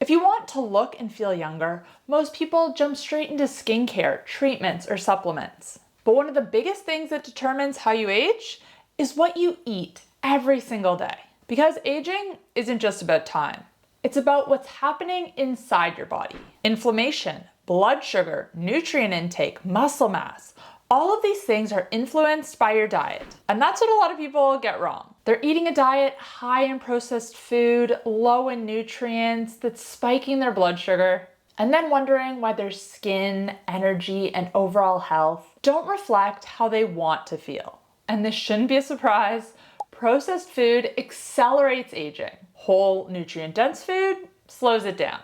If you want to look and feel younger, most people jump straight into skincare, treatments, or supplements. But one of the biggest things that determines how you age is what you eat every single day. Because aging isn't just about time. It's about what's happening inside your body. Inflammation, blood sugar, nutrient intake, muscle mass. All of these things are influenced by your diet. And that's what a lot of people get wrong. They're eating a diet high in processed food, low in nutrients, that's spiking their blood sugar, and then wondering why their skin, energy, and overall health don't reflect how they want to feel. And this shouldn't be a surprise. Processed food accelerates aging. Whole, nutrient-dense food slows it down.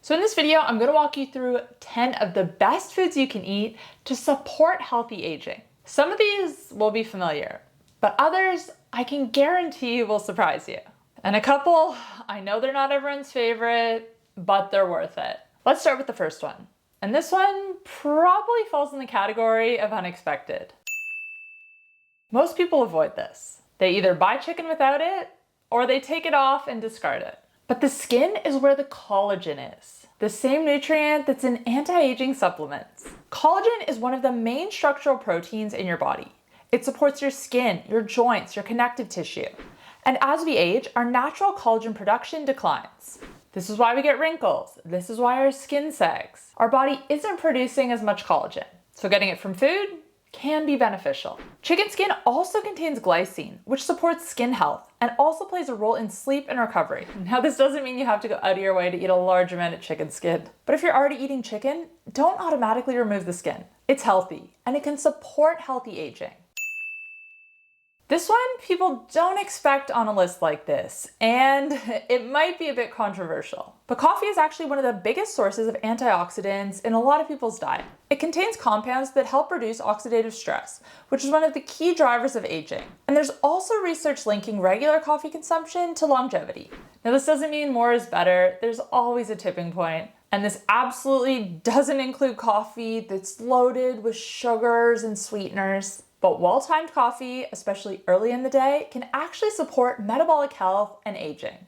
So in this video, I'm going to walk you through 10 of the best foods you can eat to support healthy aging. Some of these will be familiar, but others I can guarantee will surprise you. And a couple, I know they're not everyone's favorite, but they're worth it. Let's start with the first one. And this one probably falls in the category of unexpected. Most people avoid this. They either buy chicken without it, or they take it off and discard it. But the skin is where the collagen is, the same nutrient that's in anti-aging supplements. Collagen is one of the main structural proteins in your body. It supports your skin, your joints, your connective tissue. And as we age, our natural collagen production declines. This is why we get wrinkles. This is why our skin sags. Our body isn't producing as much collagen. So getting it from food can be beneficial. Chicken skin also contains glycine, which supports skin health and also plays a role in sleep and recovery. Now, this doesn't mean you have to go out of your way to eat a large amount of chicken skin, but if you're already eating chicken, don't automatically remove the skin. It's healthy and it can support healthy aging. This one people don't expect on a list like this, and it might be a bit controversial. But coffee is actually one of the biggest sources of antioxidants in a lot of people's diet. It contains compounds that help reduce oxidative stress, which is one of the key drivers of aging. And there's also research linking regular coffee consumption to longevity. Now, this doesn't mean more is better. There's always a tipping point. And this absolutely doesn't include coffee that's loaded with sugars and sweeteners. But well-timed coffee, especially early in the day, can actually support metabolic health and aging.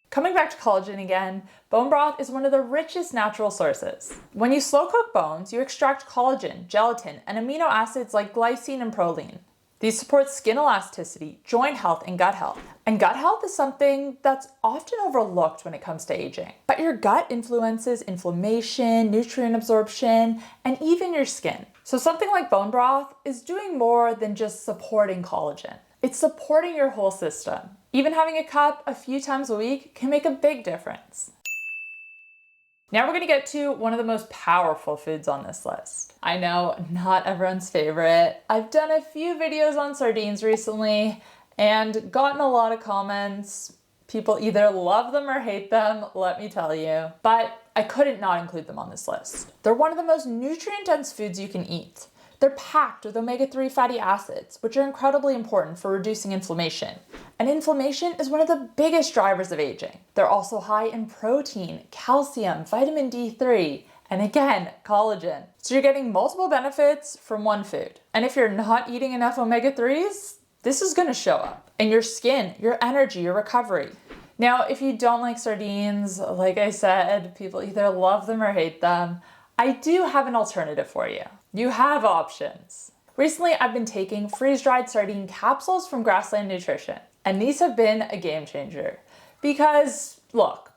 Coming back to collagen again, bone broth is one of the richest natural sources. When you slow cook bones, you extract collagen, gelatin, and amino acids like glycine and proline. These support skin elasticity, joint health, and gut health. And gut health is something that's often overlooked when it comes to aging. But your gut influences inflammation, nutrient absorption, and even your skin. So something like bone broth is doing more than just supporting collagen. It's supporting your whole system. Even having a cup a few times a week can make a big difference. Now we're going to get to one of the most powerful foods on this list. I know, not everyone's favorite. I've done a few videos on sardines recently and gotten a lot of comments. People either love them or hate them, let me tell you. But I couldn't not include them on this list. They're one of the most nutrient-dense foods you can eat. They're packed with omega-3 fatty acids, which are incredibly important for reducing inflammation. And inflammation is one of the biggest drivers of aging. They're also high in protein, calcium, vitamin D3, and again, collagen. So you're getting multiple benefits from one food. And if you're not eating enough omega-3s, this is gonna show up in your skin, your energy, your recovery. Now, if you don't like sardines, like I said, people either love them or hate them, I do have an alternative for you. You have options. Recently, I've been taking freeze-dried sardine capsules from Grassland Nutrition, and these have been a game changer. Because, look,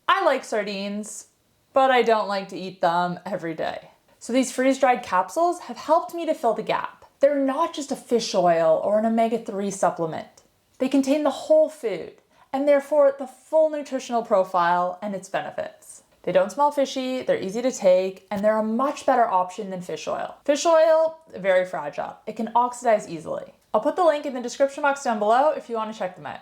I like sardines, but I don't like to eat them every day. So these freeze-dried capsules have helped me to fill the gap. They're not just a fish oil or an omega-3 supplement. They contain the whole food, and therefore the full nutritional profile and its benefits. They don't smell fishy, they're easy to take, and they're a much better option than fish oil. Fish oil, very fragile. It can oxidize easily. I'll put the link in the description box down below if you want to check them out.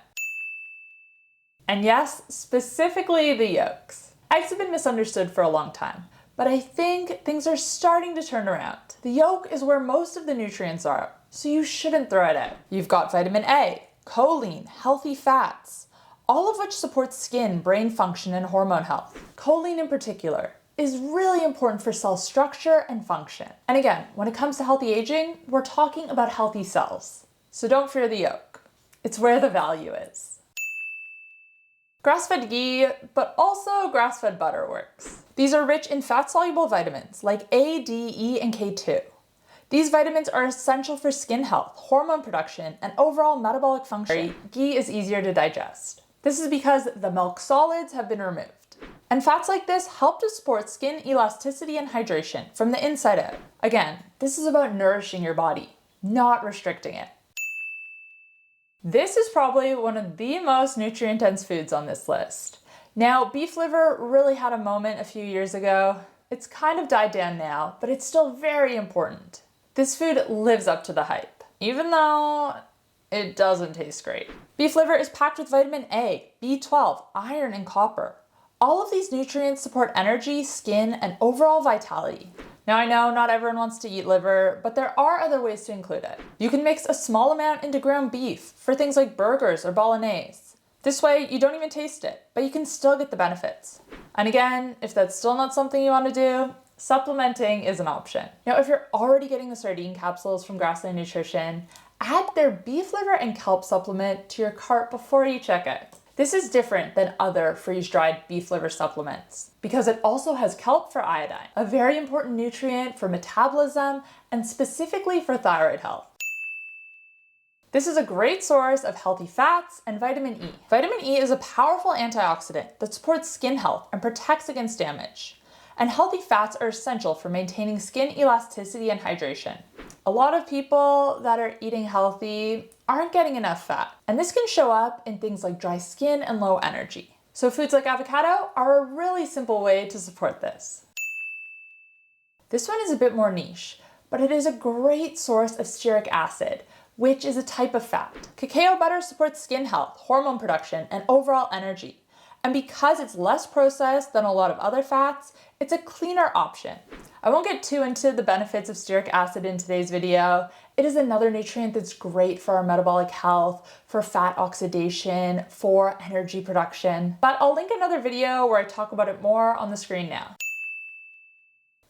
And yes, specifically the yolks. Eggs have been misunderstood for a long time, but I think things are starting to turn around. The yolk is where most of the nutrients are, so you shouldn't throw it out. You've got vitamin A, choline, healthy fats, all of which support skin, brain function, and hormone health. Choline in particular is really important for cell structure and function. And again, when it comes to healthy aging, we're talking about healthy cells. So don't fear the yolk. It's where the value is. Grass-fed ghee, but also grass-fed butter works. These are rich in fat-soluble vitamins like A, D, E, and K2. These vitamins are essential for skin health, hormone production, and overall metabolic function. Ghee is easier to digest. This is because the milk solids have been removed. And fats like this help to support skin elasticity and hydration from the inside out. Again, this is about nourishing your body, not restricting it. This is probably one of the most nutrient-dense foods on this list. Now, beef liver really had a moment a few years ago. It's kind of died down now, but it's still very important. This food lives up to the hype, even though it doesn't taste great. Beef liver is packed with vitamin A, B12, iron, and copper. All of these nutrients support energy, skin, and overall vitality. Now I know not everyone wants to eat liver, but there are other ways to include it. You can mix a small amount into ground beef for things like burgers or bolognese. This way you don't even taste it, but you can still get the benefits. And again, if that's still not something you want to do, supplementing is an option. Now if you're already getting the sardine capsules from Grassland Nutrition, add their beef liver and kelp supplement to your cart before you check out. This is different than other freeze-dried beef liver supplements because it also has kelp for iodine, a very important nutrient for metabolism and specifically for thyroid health. This is a great source of healthy fats and vitamin E. Vitamin E is a powerful antioxidant that supports skin health and protects against damage. And healthy fats are essential for maintaining skin elasticity and hydration. A lot of people that are eating healthy aren't getting enough fat, and this can show up in things like dry skin and low energy. So foods like avocado are a really simple way to support this. This one is a bit more niche, but it is a great source of stearic acid, which is a type of fat. Cacao butter supports skin health, hormone production, and overall energy. And because it's less processed than a lot of other fats, it's a cleaner option. I won't get too into the benefits of stearic acid in today's video. It is another nutrient that's great for our metabolic health, for fat oxidation, for energy production. But I'll link another video where I talk about it more on the screen now.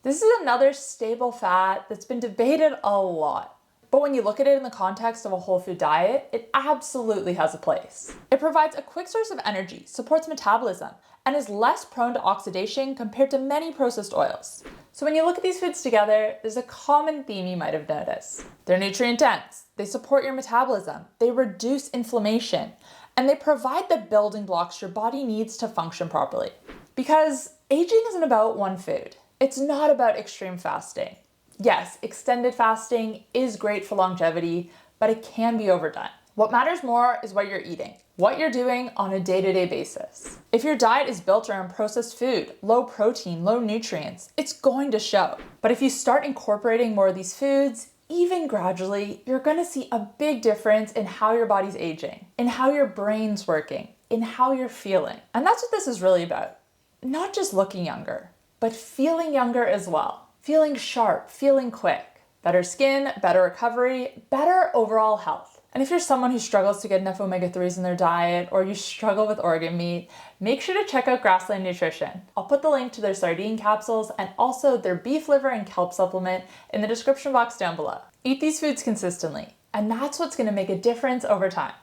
This is another stable fat that's been debated a lot. But when you look at it in the context of a whole food diet, it absolutely has a place. It provides a quick source of energy, supports metabolism, and is less prone to oxidation compared to many processed oils. So when you look at these foods together, there's a common theme you might have noticed. They're nutrient dense, they support your metabolism, they reduce inflammation, and they provide the building blocks your body needs to function properly. Because aging isn't about one food. It's not about extreme fasting. Yes, extended fasting is great for longevity, but it can be overdone. What matters more is what you're eating, what you're doing on a day-to-day basis. If your diet is built around processed food, low protein, low nutrients, it's going to show. But if you start incorporating more of these foods, even gradually, you're gonna see a big difference in how your body's aging, in how your brain's working, in how you're feeling. And that's what this is really about. Not just looking younger, but feeling younger as well. Feeling sharp, feeling quick, better skin, better recovery, better overall health. And if you're someone who struggles to get enough omega-3s in their diet or you struggle with organ meat, make sure to check out Grassland Nutrition. I'll put the link to their sardine capsules and also their beef liver and kelp supplement in the description box down below. Eat these foods consistently, and that's what's going to make a difference over time.